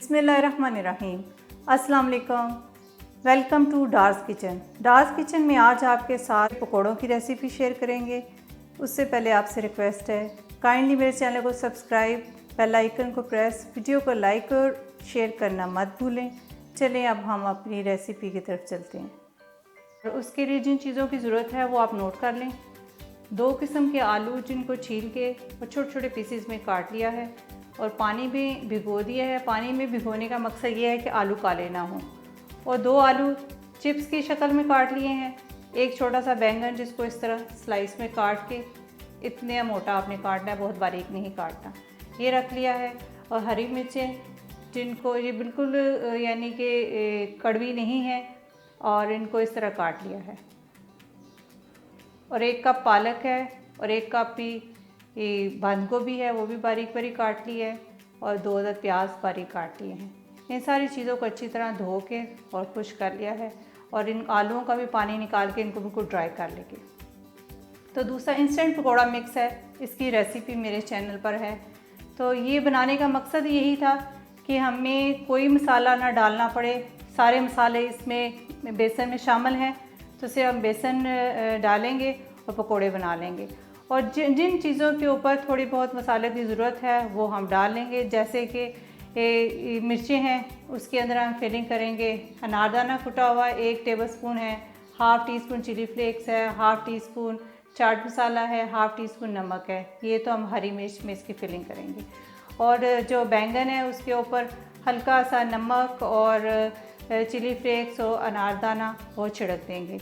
बिस्मिल्लाहिर्रहमानिर्रहीम। अस्सलाम वालेकुम। Welcome to Dar's kitchen. Dar's kitchen में आज आपके साथ पकौड़ों की रेसिपी शेयर करेंगे। उससे पहले आपसे रिक्वेस्ट है, काइंडली मेरे चैनल को सब्सक्राइब, बेल आइकन को प्रेस, वीडियो को लाइक और शेयर करना मत भूलें। चलें अब हम अपनी रेसिपी की तरफ चलते हैं। और उसके लिए जिन चीज़ों की ज़रूरत है वो आप नोट कर लें। 2 किस्म के आलू जिनको छील के और छोटे छोटे पीसेस में काट लिया है और पानी में भिगो दिया है। पानी में भिगोने का मकसद ये है कि आलू काले ना हों। और 2 आलू चिप्स की शक्ल में काट लिए हैं। एक छोटा सा बैंगन जिसको इस तरह स्लाइस में काट के, इतने मोटा आपने काटना है, बहुत बारीक नहीं काटना, ये रख लिया है। और हरी मिर्चें जिनको ये बिल्कुल यानी कि कड़वी नहीं है और इनको इस तरह काट लिया है। और 1 कप पालक है और 1 कप ही बंद गोभी है, वो भी बारीक बारीक काट ली है। और 2 अदद प्याज बारीक काट लिए हैं। इन सारी चीज़ों को अच्छी तरह धो के और खुश कर लिया है। और इन आलूओं का भी पानी निकाल के इनको बिल्कुल ड्राई कर लेंगे। तो दूसरा इंस्टेंट पकौड़ा मिक्स है, इसकी रेसिपी मेरे चैनल पर है। तो ये बनाने का मकसद यही था कि हमें कोई मसाला ना डालना पड़े। सारे मसाले इसमें बेसन में शामिल हैं, तो सिर्फ हम बेसन डालेंगे और पकोड़े बना लेंगे। और जिन चीज़ों के ऊपर थोड़ी बहुत मसाले की ज़रूरत है वो हम डाल लेंगे। जैसे कि मिर्चें हैं, उसके अंदर हम फिलिंग करेंगे। अनारदाना कुटा हुआ 1 टेबलस्पून है, half teaspoon chilli flakes है, half teaspoon chaat masala है, हाफ़ टी स्पून नमक है। ये तो हम हरी मिर्च में इसकी फिलिंग करेंगे। और जो बैंगन है उसके ऊपर हल्का सा नमक और चिली फ्लेक्स और अनारदाना वो छिड़क देंगे।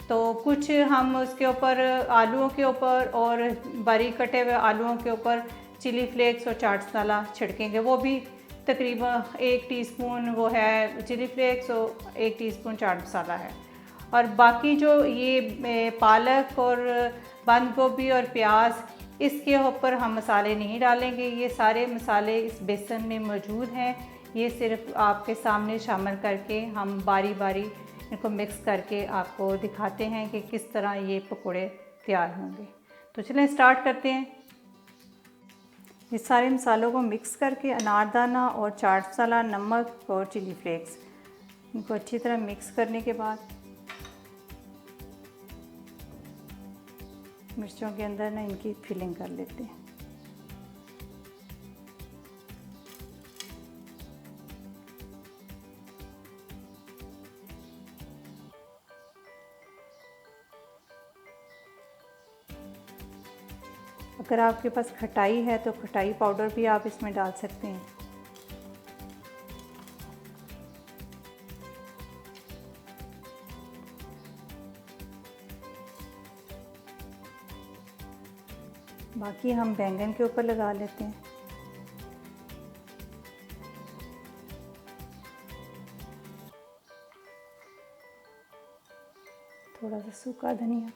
तो कुछ हम उसके ऊपर आलूओं के ऊपर और बारीक कटे हुए आलूओं के ऊपर चिली फ्लेक्स और चाट मसाला छिड़केंगे। वो भी तकरीबन 1 टीस्पून वो है चिली फ्लेक्स और 1 टीस्पून चाट मसाला है। और बाकी जो ये पालक और बंद गोभी और प्याज, इसके ऊपर हम मसाले नहीं डालेंगे। ये सारे मसाले इस बेसन में मौजूद हैं। ये सिर्फ आपके सामने शामिल करके हम बारी बारी इनको मिक्स करके आपको दिखाते हैं कि किस तरह ये पकोड़े तैयार होंगे। तो चलें स्टार्ट करते हैं। ये सारे मसालों को मिक्स करके अनारदाना और चाट मसाला, नमक और चिली फ्लेक्स, इनको अच्छी तरह मिक्स करने के बाद मिर्चों के अंदर ना इनकी फिलिंग कर लेते हैं। अगर आपके पास खटाई है तो खटाई पाउडर भी आप इसमें डाल सकते हैं। बाकी हम बैंगन के ऊपर लगा लेते हैं। थोड़ा सा सूखा धनिया,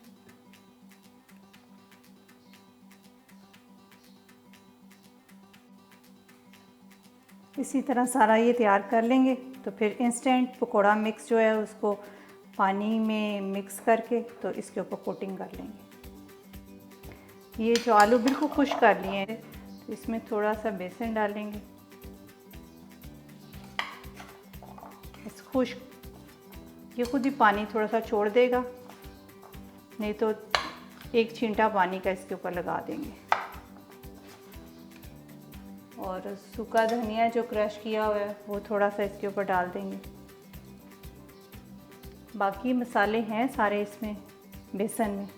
इसी तरह सारा ये तैयार कर लेंगे। तो फिर इंस्टेंट पकोड़ा मिक्स जो है उसको पानी में मिक्स करके तो इसके ऊपर कोटिंग कर लेंगे। ये जो आलू बिल्कुल खुश कर लिए हैं, तो इसमें थोड़ा सा बेसन डालेंगे। इस खुश्क ये खुद ही पानी थोड़ा सा छोड़ देगा, नहीं तो 1 छींटा पानी का इसके ऊपर लगा देंगे। और सूखा धनिया जो क्रश किया हुआ है वो थोड़ा सा इसके ऊपर डाल देंगे। बाकी मसाले हैं सारे इसमें बेसन में।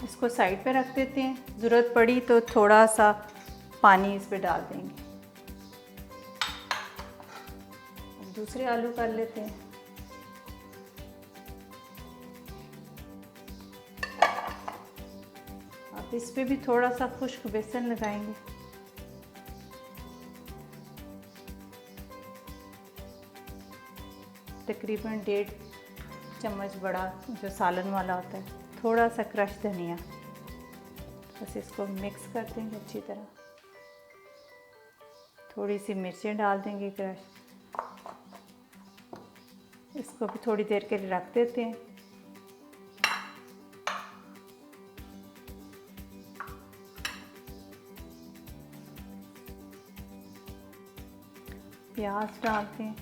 इसको साइड पे रख देते हैं। ज़रूरत पड़ी तो थोड़ा सा पानी इस पे डाल देंगे। दूसरे आलू कर लेते हैं। आप इस पे भी थोड़ा सा खुश्क बेसन लगाएंगे। तकरीबन 1.5 चम्मच बड़ा जो सालन वाला होता है, थोड़ा सा क्रश धनिया, बस इसको मिक्स कर देंगे अच्छी तरह। थोड़ी सी मिर्चें डाल देंगे क्रश। इसको भी थोड़ी देर के लिए रख देते हैं। प्याज डालते हैं।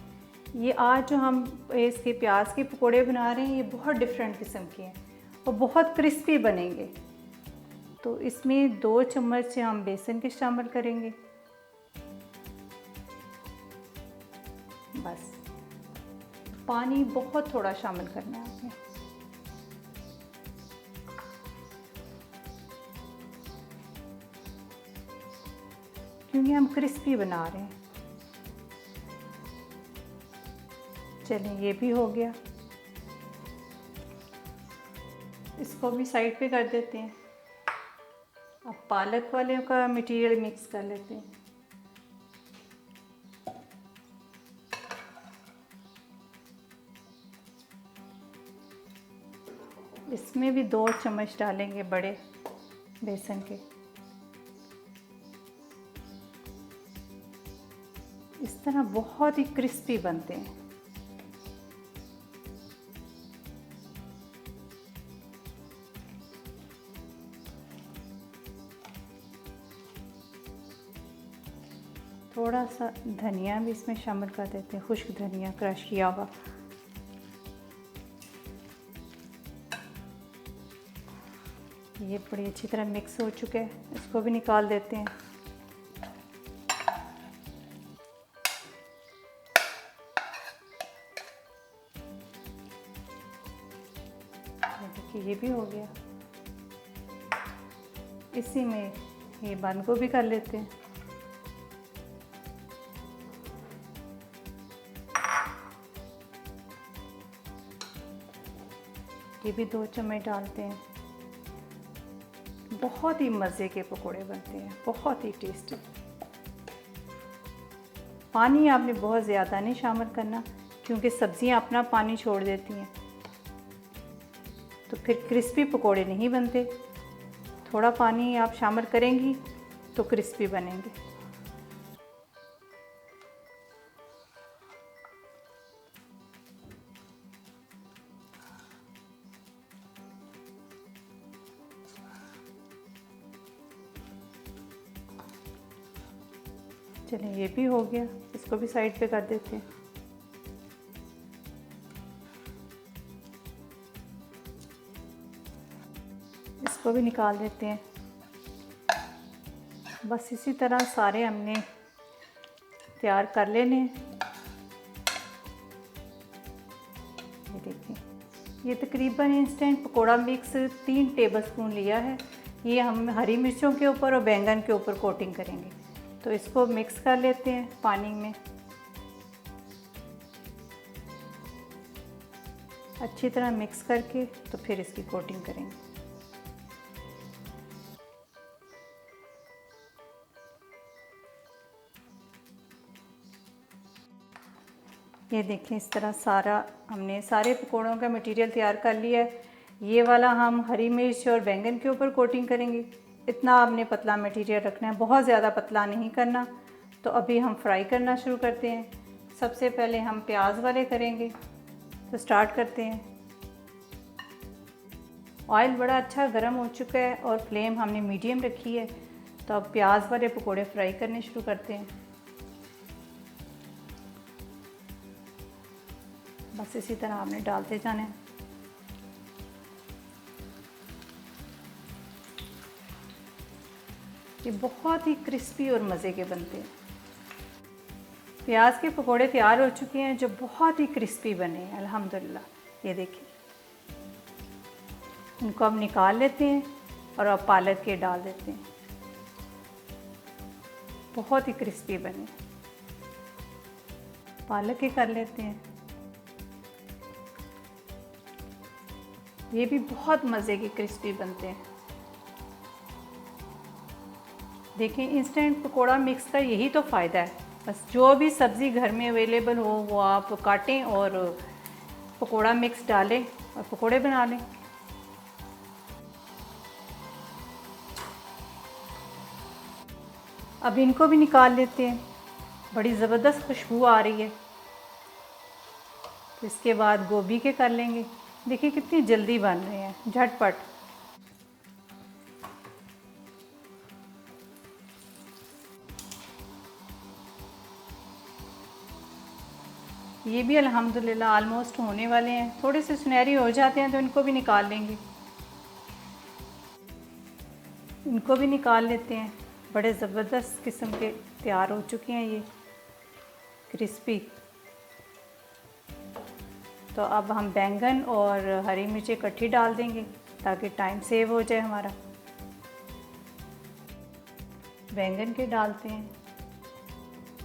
ये आज जो हम इसके प्याज के पकोड़े बना रहे हैं, ये बहुत डिफरेंट किस्म के हैं और बहुत क्रिस्पी बनेंगे। तो इसमें 2 चम्मच हम बेसन के शामिल करेंगे। बस पानी बहुत थोड़ा शामिल करना है आपने। क्योंकि हम क्रिस्पी बना रहे हैं। चलें, ये भी हो गया। इसको भी साइड पे कर देते हैं। अब पालक वाले का मटेरियल मिक्स कर लेते हैं। इसमें भी 2 चम्मच डालेंगे बड़े बेसन के। इस तरह बहुत ही क्रिस्पी बनते हैं। थोड़ा सा धनिया भी इसमें शामिल कर देते हैं, खुश्क धनिया क्रश किया हुआ। ये बड़ी अच्छी तरह मिक्स हो चुका है, इसको भी निकाल देते हैं। देखिए, ये भी हो गया। इसी में ये बंद गोभी कर लेते हैं। ये भी 2 चम्मच डालते हैं। बहुत ही मज़े के पकोड़े बनते हैं, बहुत ही टेस्टी। पानी आपने बहुत ज़्यादा नहीं शामिल करना, क्योंकि सब्ज़ियां अपना पानी छोड़ देती हैं, तो फिर क्रिस्पी पकोड़े नहीं बनते। थोड़ा पानी आप शामिल करेंगी तो क्रिस्पी बनेंगे। चलिए, ये भी हो गया। इसको भी साइड पे कर देते हैं। इसको भी निकाल देते हैं। बस इसी तरह सारे हमने तैयार कर लेने हैं। ये देखिए, ये तकरीबन इंस्टेंट पकोड़ा मिक्स 3 टेबलस्पून लिया है। ये हम हरी मिर्चों के ऊपर और बैंगन के ऊपर कोटिंग करेंगे। तो इसको मिक्स कर लेते हैं पानी में। अच्छी तरह मिक्स करके तो फिर इसकी कोटिंग करेंगे। ये देखें, इस तरह सारा हमने सारे पकोड़ों का मटेरियल तैयार कर लिया है। ये वाला हम हरी मिर्च और बैंगन के ऊपर कोटिंग करेंगे। इतना आपने पतला मटेरियल रखना है, बहुत ज़्यादा पतला नहीं करना। तो अभी हम फ्राई करना शुरू करते हैं। सबसे पहले हम प्याज वाले करेंगे, तो स्टार्ट करते हैं। ऑयल बड़ा अच्छा गर्म हो चुका है और फ्लेम हमने मीडियम रखी है। तो अब प्याज वाले पकोड़े फ्राई करने शुरू करते हैं। बस इसी तरह आपने डालते जाना है। ये बहुत ही क्रिस्पी और मज़े के बनते हैं। प्याज के पकोड़े तैयार हो चुके हैं, जो बहुत ही क्रिस्पी बने हैं अल्हम्दुलिल्लाह। ये देखिए, इनको हम निकाल लेते हैं और अब पालक के डाल देते हैं। बहुत ही क्रिस्पी बने। पालक के कर लेते हैं। ये भी बहुत मज़े के क्रिस्पी बनते हैं। देखें, इंस्टेंट पकोड़ा मिक्स का यही तो फ़ायदा है। बस जो भी सब्ज़ी घर में अवेलेबल हो वो आप काटें और पकोड़ा मिक्स डालें और पकोड़े बना लें। अब इनको भी निकाल लेते हैं। बड़ी ज़बरदस्त खुशबू आ रही है। इसके बाद गोभी के कर लेंगे। देखिए कितनी जल्दी बन रहे हैं, झटपट। ये भी अल्हम्दुलिल्लाह आलमोस्ट होने वाले हैं, थोड़े से सुनहरी हो जाते हैं तो इनको भी निकाल लेंगे। इनको भी निकाल लेते हैं। बड़े ज़बरदस्त किस्म के तैयार हो चुके हैं ये, क्रिस्पी। तो अब हम बैंगन और हरी मिर्ची इकट्ठी डाल देंगे ताकि टाइम सेव हो जाए हमारा। बैंगन के डालते हैं।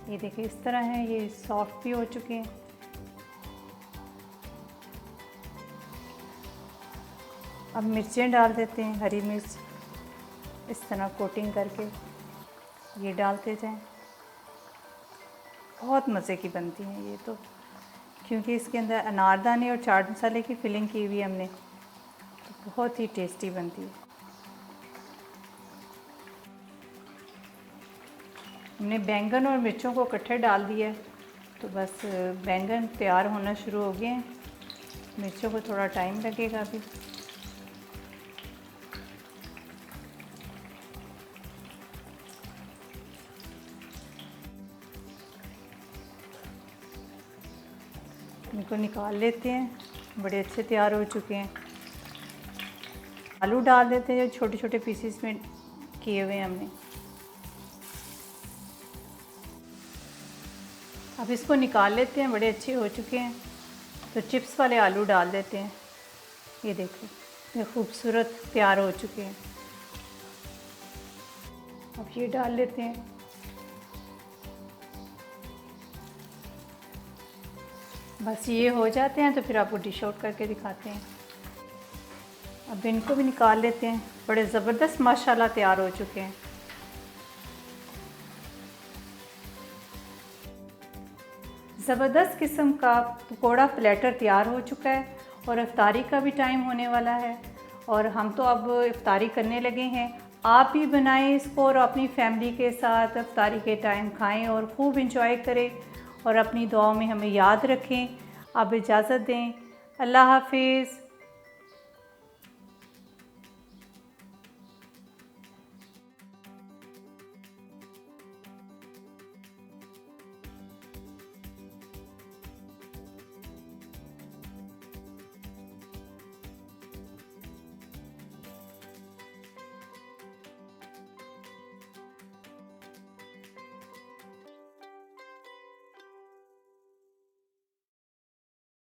ये देखिए इस तरह है, ये सॉफ्ट भी हो चुके हैं। अब मिर्चें डाल देते हैं, हरी मिर्च इस तरह कोटिंग करके ये डालते जाएं। बहुत मज़े की बनती हैं ये तो, क्योंकि इसके अंदर अनारदाने और चाट मसाले की फिलिंग की हुई हमने, तो बहुत ही टेस्टी बनती है। हमने बैंगन और मिर्चों को इकट्ठे डाल दिया है, तो बस बैंगन तैयार होना शुरू हो गए हैं। मिर्चों को थोड़ा टाइम लगेगा अभी। इनको निकाल लेते हैं, बड़े अच्छे तैयार हो चुके हैं। आलू डाल देते हैं जो छोटे छोटे पीसेस में किए हुए हैं हमने। अब इसको निकाल लेते हैं, बड़े अच्छे हो चुके हैं। तो चिप्स वाले आलू डाल देते हैं। ये देखो, ये खूबसूरत तैयार हो चुके हैं। अब ये डाल लेते हैं। बस ये हो जाते हैं तो फिर आपको डिश आउट करके दिखाते हैं। अब इनको भी निकाल लेते हैं। बड़े ज़बरदस्त माशाल्लाह तैयार हो चुके हैं। ज़बरदस्त किस्म का पकोड़ा प्लेटर तैयार हो चुका है और इफ्तारी का भी टाइम होने वाला है और हम तो अब इफ्तारी करने लगे हैं। आप भी बनाएं इसको और अपनी फैमिली के साथ इफ्तारी के टाइम खाएं और खूब इंजॉय करें और अपनी दुआओं में हमें याद रखें। आप इजाज़त दें। अल्लाह हाफिज़।